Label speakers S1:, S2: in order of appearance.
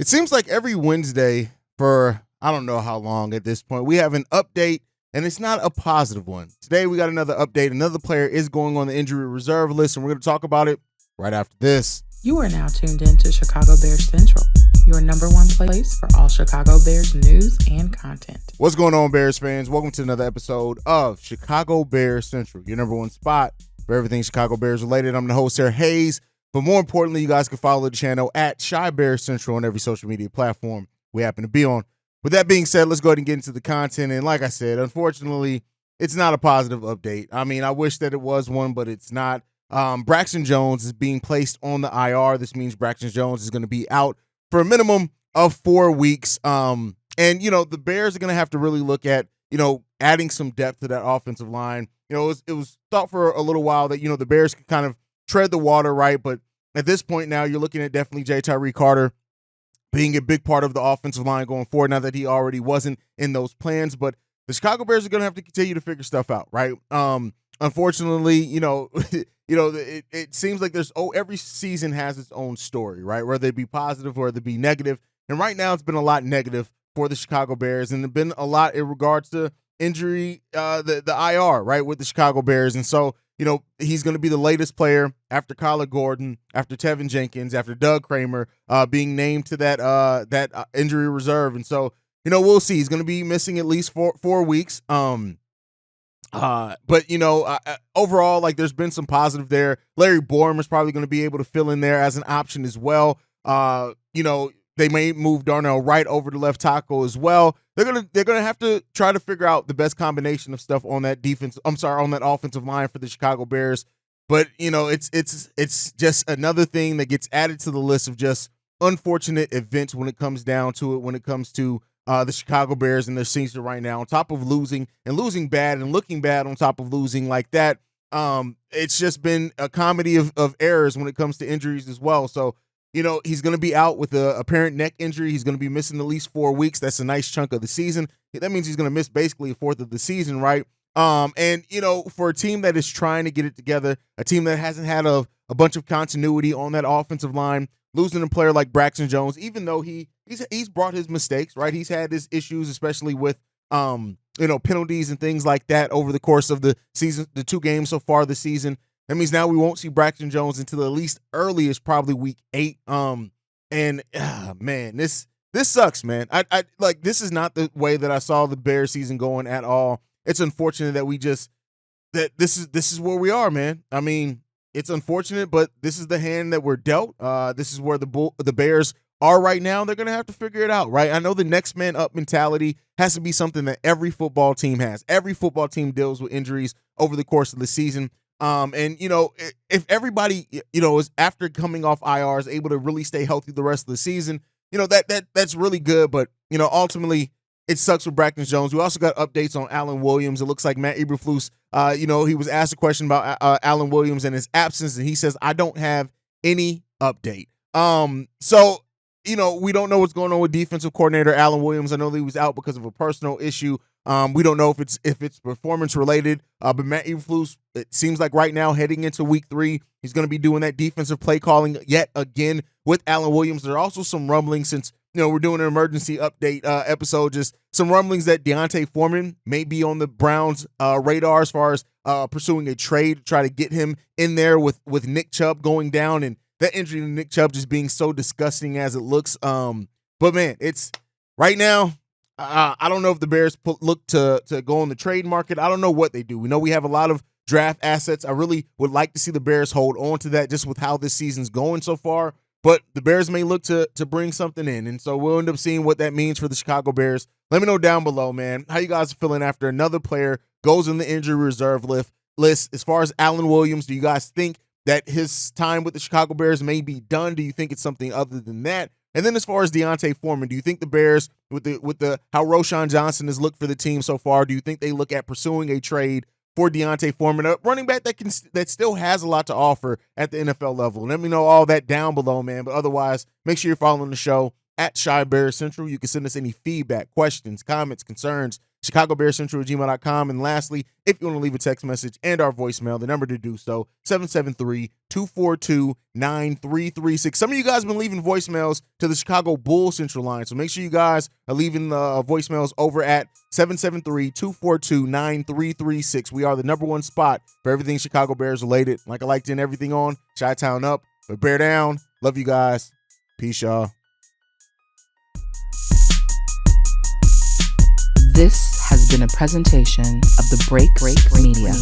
S1: It seems like every Wednesday for I don't know how long at this point, we have an update, and it's not a positive one. Today, we got another update. Another player is going on the injury reserve list, and we're going to talk about it right after this.
S2: You are now tuned in to Chicago Bears Central, your number one place for all Chicago Bears news and content.
S1: What's going on, Bears fans? Welcome to another episode of Chicago Bears Central, your number one spot for everything Chicago Bears related. I'm the host here, Haize. But more importantly, you guys can follow the channel at Chi Bears Central on every social media platform we happen to be on. With that being said, let's go ahead and get into the content. And like I said, unfortunately, it's not a positive update. I mean, I wish that it was one, but it's not. Braxton Jones is being placed on the IR. This means Braxton Jones is going to be out for a minimum of 4 weeks. And, the Bears are going to have to really look at, adding some depth to that offensive line. It was thought for a little while that, the Bears could kind of tread the water, right? But at this point now, you're looking at definitely J. Tyree Carter being a big part of the offensive line going forward, now that he already wasn't in those plans. But the Chicago Bears are going to have to continue to figure stuff out, right? Unfortunately, it seems like every season has its own story, right? Whether it be positive or whether it be negative. And right now it's been a lot negative for the Chicago Bears, and it's been a lot in regards to injury, the IR, right, with the Chicago Bears. And so, he's going to be the latest player after Kyler Gordon, after Tevin Jenkins, after Doug Kramer being named to that injury reserve. And so, we'll see. He's going to be missing at least four weeks. But overall, like, there's been some positive there. Larry Borom is probably going to be able to fill in there as an option as well. They may move Darnell Wright over to left tackle as well. They're gonna have to try to figure out the best combination of stuff on that on that offensive line for the Chicago Bears. But it's just another thing that gets added to the list of just unfortunate events when it comes down to it. When it comes to the Chicago Bears and their season right now, on top of losing bad and looking bad, on top of losing like that, it's just been a comedy of errors when it comes to injuries as well. So, he's going to be out with a apparent neck injury. He's going to be missing at least 4 weeks. That's a nice chunk of the season. That means he's going to miss basically a fourth of the season, right? And for a team that is trying to get it together, a team that hasn't had a bunch of continuity on that offensive line, losing a player like Braxton Jones, even though he's brought his mistakes, right? He's had his issues, especially with penalties and things like that over the course of the season, the 2 games so far this season. That means now we won't see Braxton Jones until at least earliest, probably week 8. Man, this sucks, man. I like, this is not the way that I saw the Bears season going at all. It's unfortunate that this is where we are, man. I mean, it's unfortunate, but this is the hand that we're dealt. This is where the Bears are right now. They're gonna have to figure it out, right? I know the next man up mentality has to be something that every football team has. Every football team deals with injuries over the course of the season. If everybody, is after coming off IR is able to really stay healthy the rest of the season, that's really good. But, ultimately it sucks for Braxton Jones. We also got updates on Alan Williams. It looks like Matt Eberflus, he was asked a question about Alan Williams and his absence, and he says, I don't have any update. So, we don't know what's going on with defensive coordinator Alan Williams. I know that he was out because of a personal issue. We don't know if it's performance related, but Matt Eberflus, it seems like right now heading into week 3, he's going to be doing that defensive play calling yet again with Alan Williams. There are also some rumblings, since we're doing an emergency update episode, just some rumblings that Deontay Foreman may be on the Browns radar as far as pursuing a trade to try to get him in there with Nick Chubb going down, and that injury to Nick Chubb just being so disgusting as it looks. But man, it's right now. I don't know if the Bears look to go on the trade market. I don't know what they do. We know we have a lot of draft assets. I really would like to see the Bears hold on to that, just with how this season's going so far. But the Bears may look to bring something in. And so we'll end up seeing what that means for the Chicago Bears. Let me know down below, man, how you guys are feeling after another player goes in the injury reserve list. As far as Alan Williams, do you guys think that his time with the Chicago Bears may be done? Do you think it's something other than that? And then as far as Deontay Foreman, do you think the Bears, with the how Roschon Johnson has looked for the team so far, do you think they look at pursuing a trade for Deontay Foreman, a running back that still has a lot to offer at the NFL level? Let me know all that down below, man. But otherwise, make sure you're following the show at Chi Bears Central. You can send us any feedback, questions, comments, concerns, ChicagoBearsCentral@gmail.com. And lastly, if you want to leave a text message and our voicemail, the number to do so, 773-242-9336. Some of you guys have been leaving voicemails to the Chicago Bulls Central line, so make sure you guys are leaving the voicemails over at 773-242-9336. We are the number one spot for everything Chicago Bears related. Like I like to end everything on, Chi-Town up, but bear down. Love you guys. Peace, y'all.
S2: This has been a presentation of the Break Media.